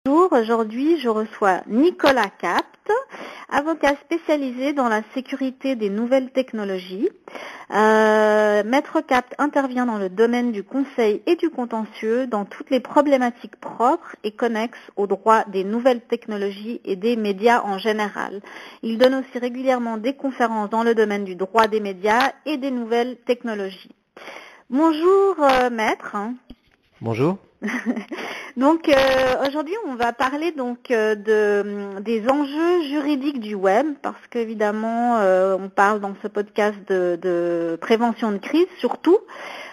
Bonjour, aujourd'hui je reçois Nicolas Capt, avocat spécialisé dans la sécurité des nouvelles technologies. Maître Capt intervient dans le domaine du conseil et du contentieux dans toutes les problématiques propres et connexes au droit des nouvelles technologies et des médias en général. Il donne aussi régulièrement des conférences dans le domaine du droit des médias et des nouvelles technologies. Bonjour maître. Bonjour. Donc aujourd'hui on va parler des enjeux juridiques du web parce qu'évidemment on parle dans ce podcast de prévention de crise surtout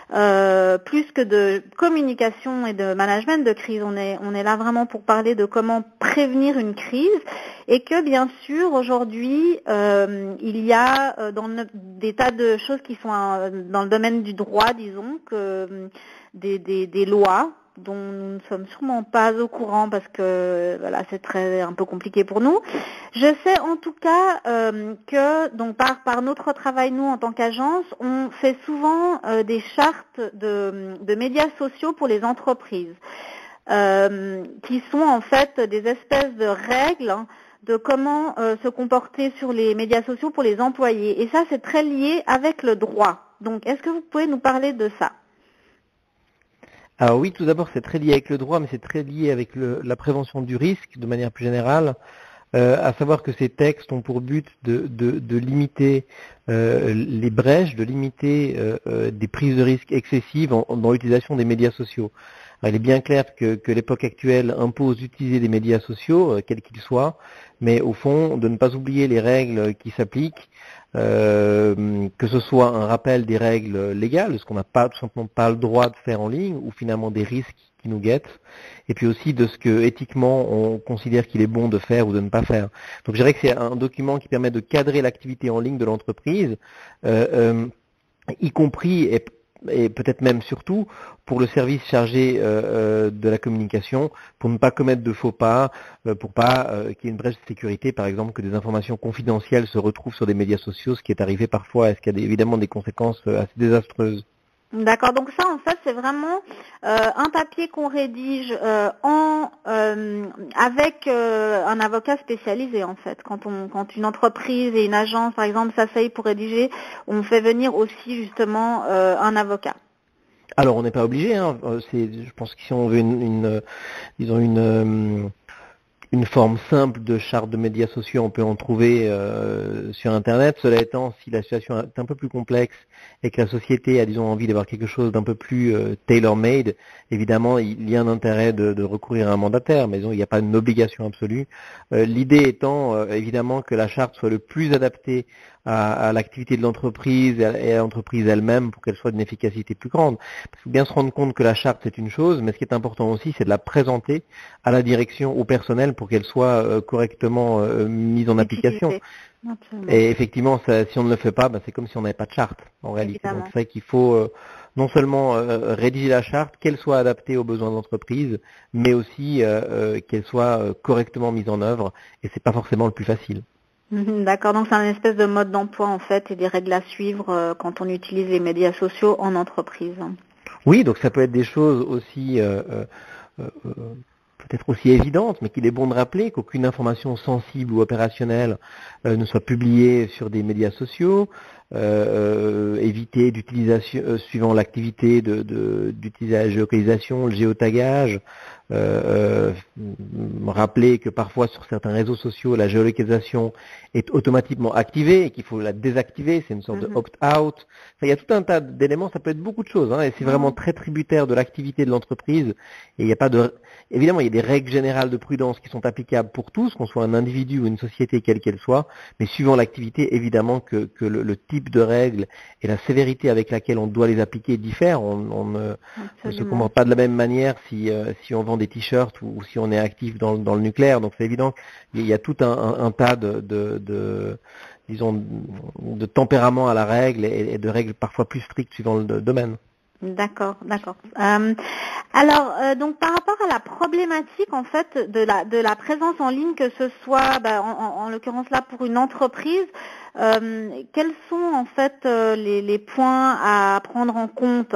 plus que de communication et de management de crise. On est là vraiment pour parler de comment prévenir une crise et que bien sûr aujourd'hui il y a des tas de choses qui sont dans le domaine du droit, disons, que des lois dont nous ne sommes sûrement pas au courant parce que voilà, c'est un peu compliqué pour nous. Je sais en tout cas que donc par notre travail nous en tant qu'agence, on fait souvent des chartes de médias sociaux pour les entreprises qui sont en fait des espèces de règles de comment se comporter sur les médias sociaux pour les employés. Et ça, c'est très lié avec le droit. Donc, est-ce que vous pouvez nous parler de ça ? Alors oui, tout d'abord, c'est très lié avec le droit, mais c'est très lié avec la prévention du risque de manière plus générale, à savoir que ces textes ont pour but de limiter les brèches, de limiter des prises de risque excessives dans l'utilisation des médias sociaux. Alors, il est bien clair que l'époque actuelle impose d'utiliser des médias sociaux, quels qu'ils soient, mais au fond, de ne pas oublier les règles qui s'appliquent, que ce soit un rappel des règles légales, de ce qu'on n'a pas tout simplement pas le droit de faire en ligne, ou finalement des risques qui nous guettent, et puis aussi de ce que éthiquement on considère qu'il est bon de faire ou de ne pas faire. Donc je dirais que c'est un document qui permet de cadrer l'activité en ligne de l'entreprise, y compris et peut-être même surtout pour le service chargé de la communication, pour ne pas commettre de faux pas, pour pas qu'il y ait une brèche de sécurité, par exemple que des informations confidentielles se retrouvent sur des médias sociaux, ce qui est arrivé parfois, et ce qui a évidemment des conséquences assez désastreuses. D'accord, donc ça en fait c'est vraiment un papier qu'on rédige avec un avocat spécialisé en fait. Quand une entreprise et une agence par exemple s'asseyent pour rédiger, on fait venir aussi justement un avocat. Alors on n'est pas obligé, hein. Je pense que si on veut disons une forme simple de charte de médias sociaux, on peut en trouver sur Internet. Cela étant, si la situation est un peu plus complexe et que la société a, disons, envie d'avoir quelque chose d'un peu plus tailor-made, évidemment, il y a un intérêt de recourir à un mandataire, mais disons, il n'y a pas une obligation absolue. L'idée étant, évidemment, que la charte soit le plus adaptée à l'activité de l'entreprise et à l'entreprise elle-même pour qu'elle soit d'une efficacité plus grande. Il faut bien se rendre compte que la charte, c'est une chose, mais ce qui est important aussi, c'est de la présenter à la direction, au personnel, pour qu'elle soit correctement mise en application. Et effectivement, si on ne le fait pas, c'est comme si on n'avait pas de charte, en réalité. Évidemment. Donc c'est vrai qu'il faut non seulement rédiger la charte, qu'elle soit adaptée aux besoins de l'entreprise, mais aussi qu'elle soit correctement mise en œuvre, et c'est pas forcément le plus facile. D'accord, donc c'est un espèce de mode d'emploi en fait et des règles à suivre quand on utilise les médias sociaux en entreprise. Oui, donc ça peut être des choses aussi peut-être aussi évidentes, mais qu'il est bon de rappeler qu'aucune information sensible ou opérationnelle ne soit publiée sur des médias sociaux, éviter d'utilisation suivant l'activité d'utiliser la géolocalisation, le géotagage, rappeler que parfois sur certains réseaux sociaux la géolocalisation est automatiquement activée et qu'il faut la désactiver, c'est une sorte de opt-out. Enfin, il y a tout un tas d'éléments, ça peut être beaucoup de choses, hein, et c'est vraiment très tributaire de l'activité de l'entreprise. Et il n'y a pas de, évidemment, il y a des règles générales de prudence qui sont applicables pour tous, qu'on soit un individu ou une société quelle qu'elle soit, mais suivant l'activité, évidemment que le type de règles et la sévérité avec laquelle on doit les appliquer diffèrent. On ne se comporte pas de la même manière si on vend des t-shirts ou si on est actif dans le nucléaire. Donc c'est évident qu'il y a tout un tas disons, de tempérament à la règle et de règles parfois plus strictes suivant le domaine. D'accord, d'accord. Donc par rapport à la problématique en fait de la présence en ligne, que ce soit en l'occurrence là pour une entreprise, quels sont en fait les points à prendre en compte?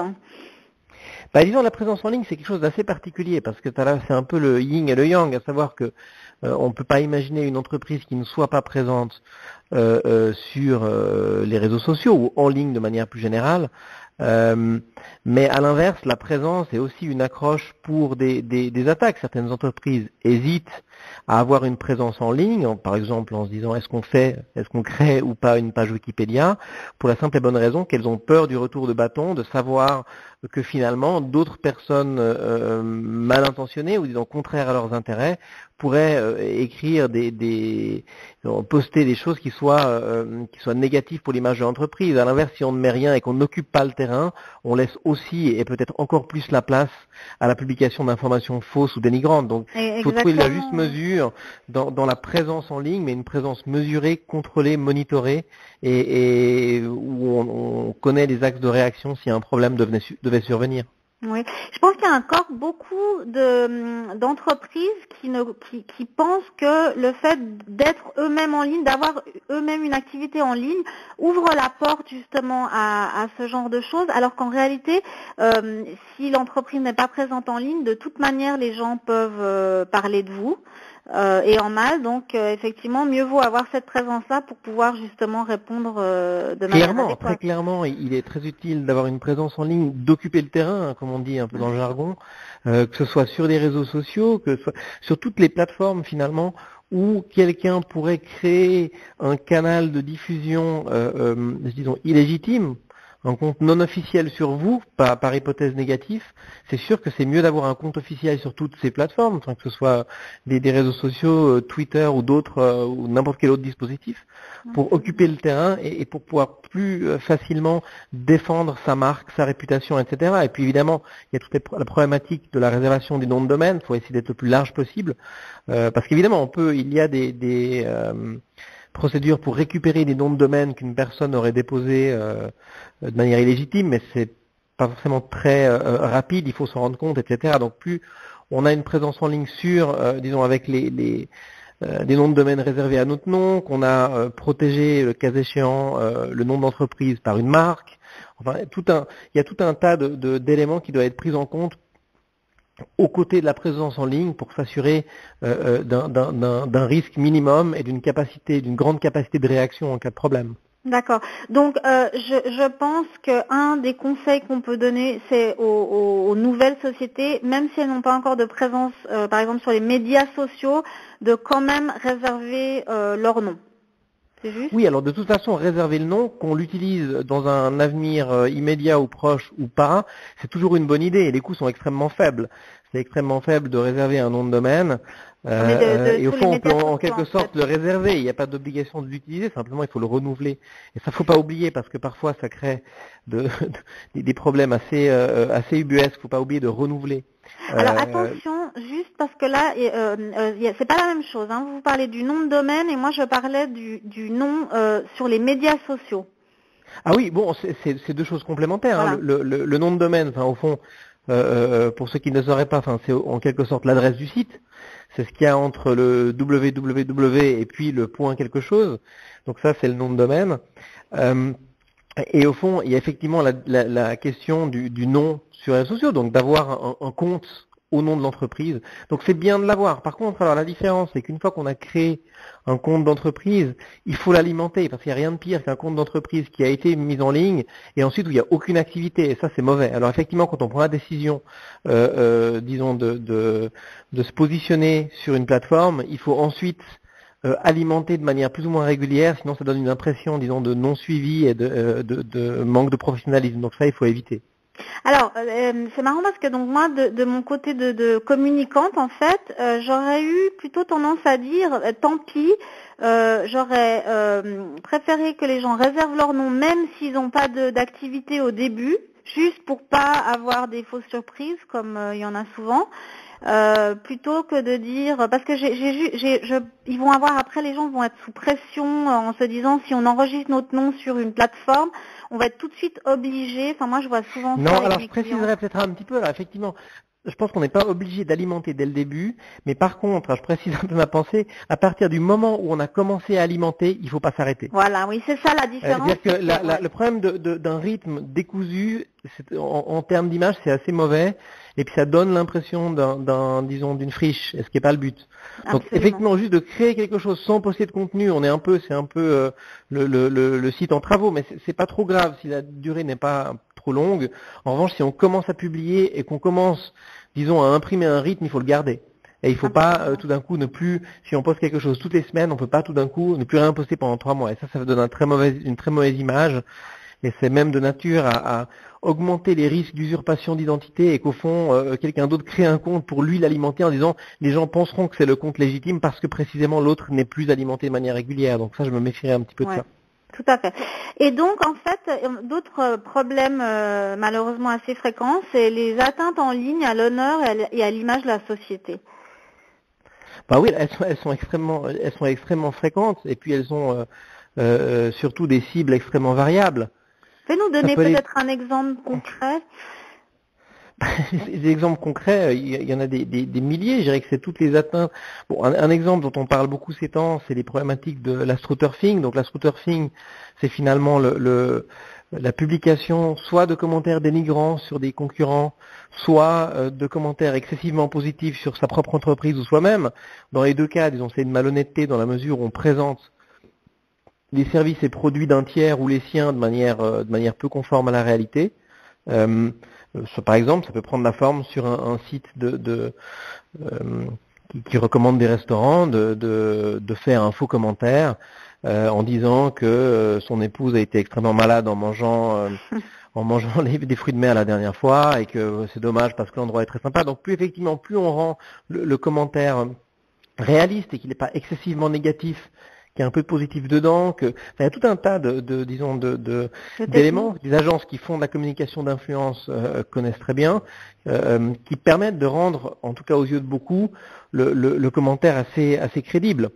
Disons, la présence en ligne, c'est quelque chose d'assez particulier parce que c'est un peu le yin et le yang, à savoir que on ne peut pas imaginer une entreprise qui ne soit pas présente sur les réseaux sociaux ou en ligne de manière plus générale. Mais à l'inverse, la présence est aussi une accroche pour des attaques. Certaines entreprises hésitent à avoir une présence en ligne, par exemple en se disant est-ce qu'on crée ou pas une page Wikipédia, pour la simple et bonne raison qu'elles ont peur du retour de bâton, de savoir que finalement d'autres personnes mal intentionnées ou disons contraires à leurs intérêts pourraient écrire poster des choses qui soient négatives pour l'image de l'entreprise. À l'inverse, si on ne met rien et qu'on n'occupe pas le terrain, on laisse aussi et peut-être encore plus la place à la publication d'informations fausses ou dénigrantes. Donc il faut trouver la juste mesure dans la présence en ligne, mais une présence mesurée, contrôlée, monitorée et où on connaît les axes de réaction si un problème devait survenir. Oui, je pense qu'il y a encore beaucoup d'entreprises qui pensent que le fait d'être eux-mêmes en ligne, d'avoir eux-mêmes une activité en ligne, ouvre la porte justement à ce genre de choses, alors qu'en réalité, si l'entreprise n'est pas présente en ligne, de toute manière, les gens peuvent parler de vous. Et en mal, donc effectivement, mieux vaut avoir cette présence-là pour pouvoir justement répondre de manière adéquate. Très clairement, il est très utile d'avoir une présence en ligne, d'occuper le terrain, hein, comme on dit un peu dans le jargon, que ce soit sur les réseaux sociaux, que ce soit sur toutes les plateformes finalement, où quelqu'un pourrait créer un canal de diffusion, disons, illégitime, un compte non officiel sur vous, par hypothèse négative, c'est sûr que c'est mieux d'avoir un compte officiel sur toutes ces plateformes, enfin, que ce soit des réseaux sociaux, Twitter ou d'autres, ou n'importe quel autre dispositif, pour occuper le terrain et pour pouvoir plus facilement défendre sa marque, sa réputation, etc. Et puis évidemment, il y a toute la problématique de la réservation des noms de domaine, il faut essayer d'être le plus large possible, parce qu'évidemment, il y a des procédures pour récupérer des noms de domaine qu'une personne aurait déposés de manière illégitime, mais c'est pas forcément très rapide, il faut s'en rendre compte, etc. Donc plus on a une présence en ligne sûre, disons avec des noms de domaine réservés à notre nom, qu'on a protégé, le cas échéant, le nom d'entreprise par une marque, enfin il y a tout un tas d'éléments qui doivent être pris en compte aux côtés de la présence en ligne pour s'assurer d'un risque minimum et d'une grande capacité de réaction en cas de problème. D'accord. Donc, je pense qu'un des conseils qu'on peut donner, c'est aux nouvelles sociétés, même si elles n'ont pas encore de présence, par exemple sur les médias sociaux, de quand même réserver leur nom. C'est juste ? Oui, alors de toute façon, réserver le nom, qu'on l'utilise dans un avenir immédiat ou proche ou pas, c'est toujours une bonne idée et les coûts sont extrêmement faibles. C'est extrêmement faible de réserver un nom de domaine et au fond, on peut en quelque sorte le réserver. Il n'y a pas d'obligation de l'utiliser, simplement il faut le renouveler. Et ça, faut pas oublier parce que parfois ça crée des problèmes assez ubuesques. Faut pas oublier de renouveler. Alors attention, juste parce que là, c'est pas la même chose. Hein. Vous parlez du nom de domaine et moi je parlais du nom sur les médias sociaux. Ah oui, bon, c'est deux choses complémentaires. Voilà. Hein. Le nom de domaine, enfin au fond, pour ceux qui ne sauraient pas, enfin c'est en quelque sorte l'adresse du site. C'est ce qu'il y a entre le www et puis le point quelque chose. Donc ça, c'est le nom de domaine. Et au fond, il y a effectivement la question du nom sur les réseaux sociaux, donc d'avoir un compte au nom de l'entreprise. Donc c'est bien de l'avoir. Par contre, alors la différence, c'est qu'une fois qu'on a créé un compte d'entreprise, il faut l'alimenter, parce qu'il n'y a rien de pire qu'un compte d'entreprise qui a été mis en ligne et ensuite où il n'y a aucune activité. Et ça, c'est mauvais. Alors effectivement, quand on prend la décision, disons, de se positionner sur une plateforme, il faut ensuite alimenter de manière plus ou moins régulière, sinon ça donne une impression, disons, de non-suivi et de manque de professionnalisme. Donc ça, il faut éviter. Alors, c'est marrant parce que donc moi, de mon côté de communicante, en fait, j'aurais eu plutôt tendance à dire, tant pis, j'aurais préféré que les gens réservent leur nom, même s'ils n'ont pas d'activité au début, juste pour pas avoir des fausses surprises, comme il y en a souvent. Plutôt que de dire, parce que ils vont avoir, après les gens vont être sous pression en se disant si on enregistre notre nom sur une plateforme, on va être tout de suite obligé, enfin moi je vois souvent ça. Non, alors je préciserai peut-être un petit peu là, effectivement, je pense qu'on n'est pas obligé d'alimenter dès le début, mais par contre, je précise un peu ma pensée, à partir du moment où on a commencé à alimenter, il ne faut pas s'arrêter. Voilà, oui, c'est ça la différence. C'est-à-dire que le problème d'un rythme décousu, en termes d'image, c'est assez mauvais, et puis ça donne l'impression disons, d'une friche, et ce qui n'est pas le but. Donc Absolument. effectivement, juste de créer quelque chose sans poster de contenu, c'est un peu le site en travaux, mais c'est pas trop grave si la durée n'est pas trop longue. En revanche, si on commence à publier et qu'on commence, disons, à imprimer un rythme, il faut le garder. Et il ne faut pas tout d'un coup ne plus, si on poste quelque chose toutes les semaines, on ne peut pas tout d'un coup ne plus rien poster pendant 3 mois. Et ça donne une très mauvaise image. Et c'est même de nature à augmenter les risques d'usurpation d'identité et qu'au fond, quelqu'un d'autre crée un compte pour lui l'alimenter en disant les gens penseront que c'est le compte légitime parce que précisément l'autre n'est plus alimenté de manière régulière. Donc ça, je me méfierais un petit peu de ça. Tout à fait. Et donc, en fait, d'autres problèmes malheureusement assez fréquents, c'est les atteintes en ligne à l'honneur et à l'image de la société. Bah oui, elles sont extrêmement fréquentes et puis elles ont surtout des cibles extrêmement variables. Fais-nous donner peut-être un exemple concret. Des exemples concrets, il y en a des milliers, je dirais que c'est toutes les atteintes. Bon, un exemple dont on parle beaucoup ces temps, c'est les problématiques de l'astroturfing. Donc l'astroturfing, c'est finalement la publication soit de commentaires dénigrants sur des concurrents, soit de commentaires excessivement positifs sur sa propre entreprise ou soi-même. Dans les deux cas, disons, c'est une malhonnêteté dans la mesure où on présente les services et produits d'un tiers ou les siens de manière peu conforme à la réalité. Par exemple, ça peut prendre la forme sur un site qui recommande des restaurants de faire un faux commentaire en disant que son épouse a été extrêmement malade en mangeant des fruits de mer la dernière fois et que c'est dommage parce que l'endroit est très sympa. Donc plus on rend le commentaire réaliste et qu'il n'est pas excessivement négatif, qu'il y a un peu de positif dedans, il y a tout un tas d'éléments, des agences qui font de la communication d'influence connaissent très bien, qui permettent de rendre, en tout cas aux yeux de beaucoup, le commentaire assez crédible.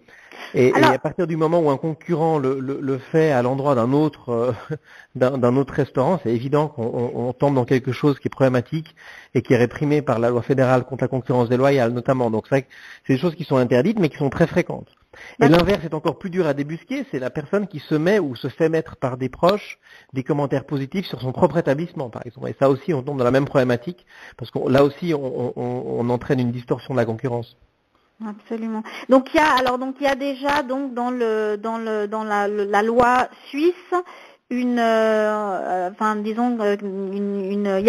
Et à partir du moment où un concurrent le fait à l'endroit d'un autre restaurant, c'est évident qu'on tombe dans quelque chose qui est problématique et qui est réprimé par la loi fédérale contre la concurrence déloyale notamment. Donc c'est des choses qui sont interdites mais qui sont très fréquentes. Et l'inverse est encore plus dur à débusquer, c'est la personne qui se met ou se fait mettre par des proches des commentaires positifs sur son propre établissement, par exemple. Et ça aussi, on tombe dans la même problématique, parce que là aussi, on entraîne une distorsion de la concurrence. Absolument. Donc il y a déjà dans la loi suisse il y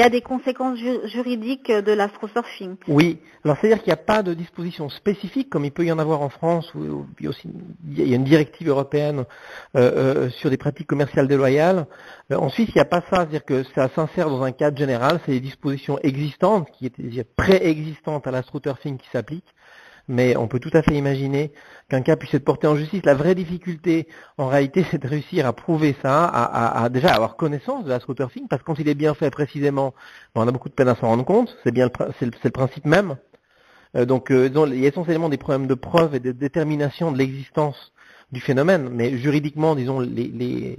a des conséquences juridiques de l'astrosurfing. Oui, alors c'est-à-dire qu'il n'y a pas de disposition spécifique comme il peut y en avoir en France, où il y a une directive européenne sur des pratiques commerciales déloyales. En Suisse, il n'y a pas ça, c'est-à-dire que ça s'insère dans un cadre général, c'est des dispositions existantes, qui étaient préexistantes à l'astroturfing qui s'appliquent. Mais on peut tout à fait imaginer qu'un cas puisse être porté en justice. La vraie difficulté, en réalité, c'est de réussir à prouver ça, à déjà avoir connaissance de l'astroturfing, parce que quand il est bien fait précisément, on a beaucoup de peine à s'en rendre compte, c'est le principe même. Donc il y a essentiellement des problèmes de preuve et de détermination de l'existence du phénomène, mais juridiquement, disons, les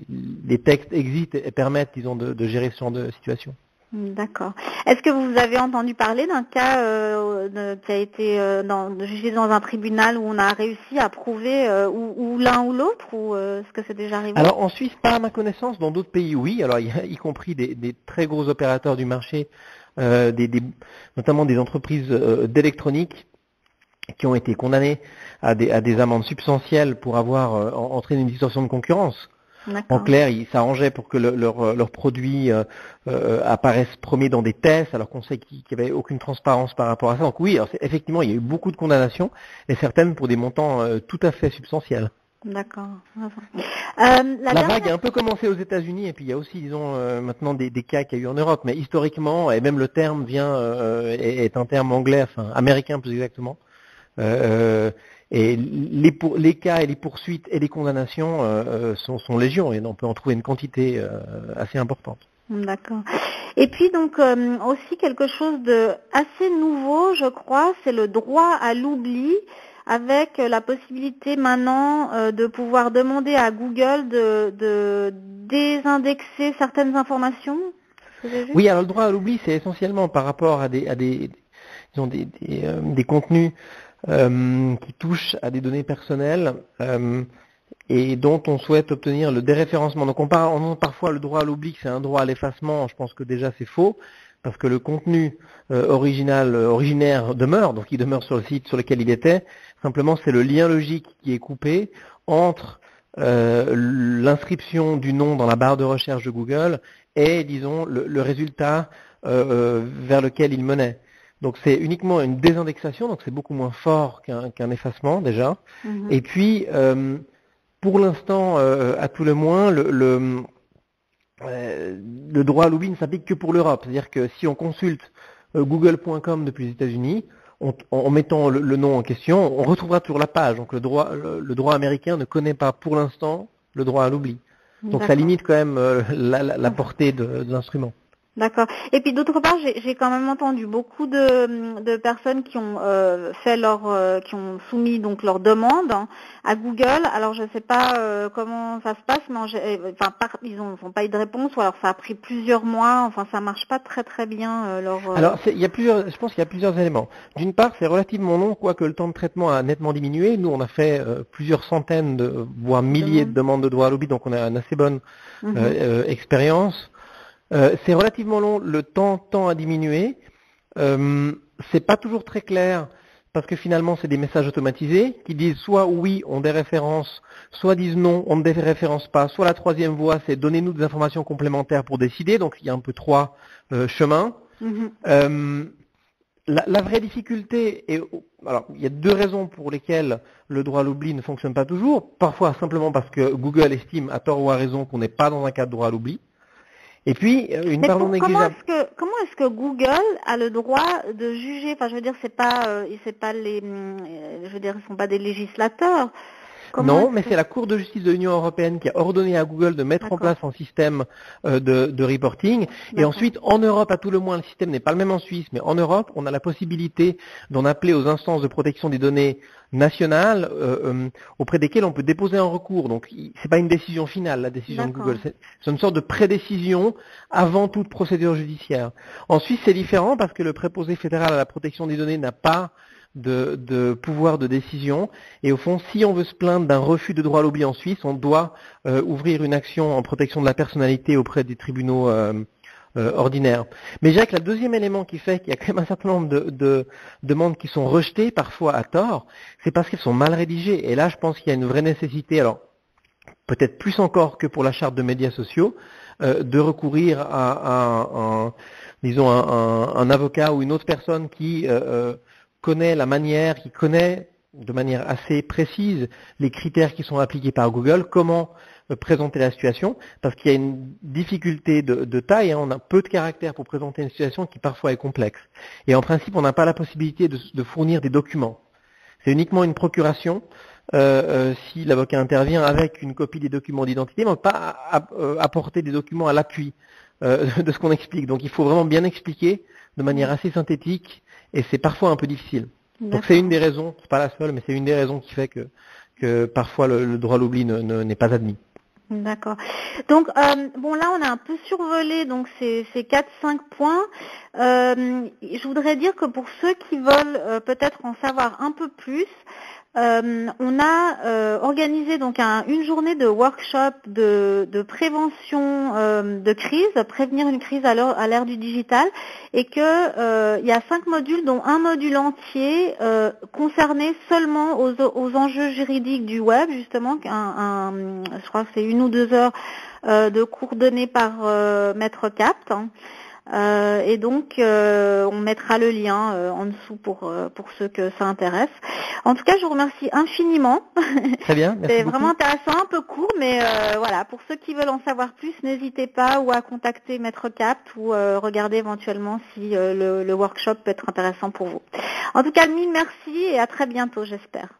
textes existent et permettent, disons, de gérer ce genre de situation. D'accord. Est-ce que vous avez entendu parler d'un cas qui a été jugé dans un tribunal où on a réussi à prouver ou l'un ou l'autre, ou est-ce que c'est déjà arrivé? Alors en Suisse, pas à ma connaissance, dans d'autres pays oui, alors y compris des très gros opérateurs du marché, notamment des entreprises d'électronique qui ont été condamnées à des amendes substantielles pour avoir entraîné une distorsion de concurrence. En clair, ils s'arrangeaient pour que leurs produits apparaissent premiers dans des tests, alors qu'on sait qu'il n'y avait aucune transparence par rapport à ça. Donc oui, alors effectivement, il y a eu beaucoup de condamnations, et certaines pour des montants tout à fait substantiels. D'accord. La vague a un peu commencé aux États-Unis, et puis il y a aussi, disons, maintenant des cas qu'il y a eu en Europe, mais historiquement, et même le terme est un terme anglais, enfin américain plus exactement. Et les cas et les poursuites et les condamnations sont légion, et on peut en trouver une quantité assez importante. D'accord. Et puis donc aussi quelque chose de assez nouveau, je crois, c'est le droit à l'oubli, avec la possibilité maintenant de pouvoir demander à Google de désindexer certaines informations. Oui, alors le droit à l'oubli, c'est essentiellement par rapport à des des contenus qui touchent à des données personnelles et dont on souhaite obtenir le déréférencement. Donc on entend parfois le droit à l'oubli, c'est un droit à l'effacement. Je pense que déjà c'est faux, parce que le contenu originaire demeure, donc il demeure sur le site sur lequel il était. Simplement, c'est le lien logique qui est coupé entre l'inscription du nom dans la barre de recherche de Google et, disons, le résultat vers lequel il menait. Donc c'est uniquement une désindexation, donc c'est beaucoup moins fort qu'un effacement déjà. Mhm. Et puis, pour l'instant, à tout le moins, le droit à l'oubli ne s'applique que pour l'Europe. C'est-à-dire que si on consulte google.com depuis les États-Unis, en mettant le nom en question, on retrouvera toujours la page. Donc le droit américain ne connaît pas pour l'instant le droit à l'oubli. Donc ça limite quand même la portée de l'instrument. D'accord. Et puis d'autre part, j'ai quand même entendu beaucoup de personnes qui ont qui ont soumis donc leur demande à Google. Alors je ne sais pas comment ça se passe, mais ils n'ont pas eu de réponse, ou alors ça a pris plusieurs mois. Enfin, ça marche pas très très bien Alors je pense qu'il y a plusieurs éléments. D'une part, c'est relativement long, quoique le temps de traitement a nettement diminué. Nous, on a fait plusieurs centaines voire milliers de demandes de droit à l'oubli, donc on a une assez bonne expérience. C'est relativement long, le temps tend à diminuer. C'est pas toujours très clair parce que finalement c'est des messages automatisés qui disent soit oui on déréférence, soit disent non on ne déréférence pas, soit la troisième voie c'est donnez-nous des informations complémentaires pour décider. Donc il y a un peu trois chemins. La vraie difficulté est, alors il y a deux raisons pour lesquelles le droit à l'oubli ne fonctionne pas toujours. Parfois simplement parce que Google estime à tort ou à raison qu'on n'est pas dans un cas de droit à l'oubli. Et puis, une part non négligeable. Comment est-ce que Google a le droit de juger? Enfin, je veux dire, ils sont pas des législateurs. Non, mais c'est la Cour de justice de l'Union européenne qui a ordonné à Google de mettre en place un système de reporting. Et ensuite, en Europe, à tout le moins, le système n'est pas le même en Suisse, mais en Europe, on a la possibilité d'en appeler aux instances de protection des données nationales auprès desquelles on peut déposer un recours. Donc, c'est pas une décision finale, la décision de Google. C'est une sorte de prédécision avant toute procédure judiciaire. En Suisse, c'est différent parce que le préposé fédéral à la protection des données n'a pas de pouvoir de décision, et au fond, si on veut se plaindre d'un refus de droit à l'oubli en Suisse, on doit ouvrir une action en protection de la personnalité auprès des tribunaux ordinaires. Mais je dirais que le deuxième élément qui fait qu'il y a quand même un certain nombre de demandes qui sont rejetées, parfois à tort, c'est parce qu'elles sont mal rédigées. Et là, je pense qu'il y a une vraie nécessité, alors peut-être plus encore que pour la charte de médias sociaux, de recourir à un avocat ou une autre personne qui connaît la manière, qui connaît de manière assez précise les critères qui sont appliqués par Google, comment présenter la situation, parce qu'il y a une difficulté de taille, on a peu de caractères pour présenter une situation qui parfois est complexe. Et en principe, on n'a pas la possibilité de fournir des documents. C'est uniquement une procuration si l'avocat intervient avec une copie des documents d'identité, mais on ne peut pas apporter des documents à l'appui de ce qu'on explique. Donc il faut vraiment bien expliquer de manière assez synthétique, et c'est parfois un peu difficile. Donc c'est une des raisons, c'est pas la seule, mais c'est une des raisons qui fait que parfois le droit à l'oubli n'est pas admis. D'accord. Donc là on a un peu survolé donc ces 4-5 points. Je voudrais dire que pour ceux qui veulent peut-être en savoir un peu plus, on a organisé donc une journée de workshop de prévention de crise, prévenir une crise à l'ère du digital, et que il y a 5 modules, dont un module entier concerné seulement aux enjeux juridiques du web, justement, je crois que c'est 1 ou 2 heures de cours donnés par Maître Capt. Et donc on mettra le lien en dessous pour ceux que ça intéresse. En tout cas, je vous remercie infiniment. Très bien, merci C'est beaucoup. vraiment intéressant, un peu court, mais voilà, pour ceux qui veulent en savoir plus, n'hésitez pas ou à contacter Maître Capt ou regarder éventuellement si le workshop peut être intéressant pour vous. En tout cas, mille merci et à très bientôt, j'espère.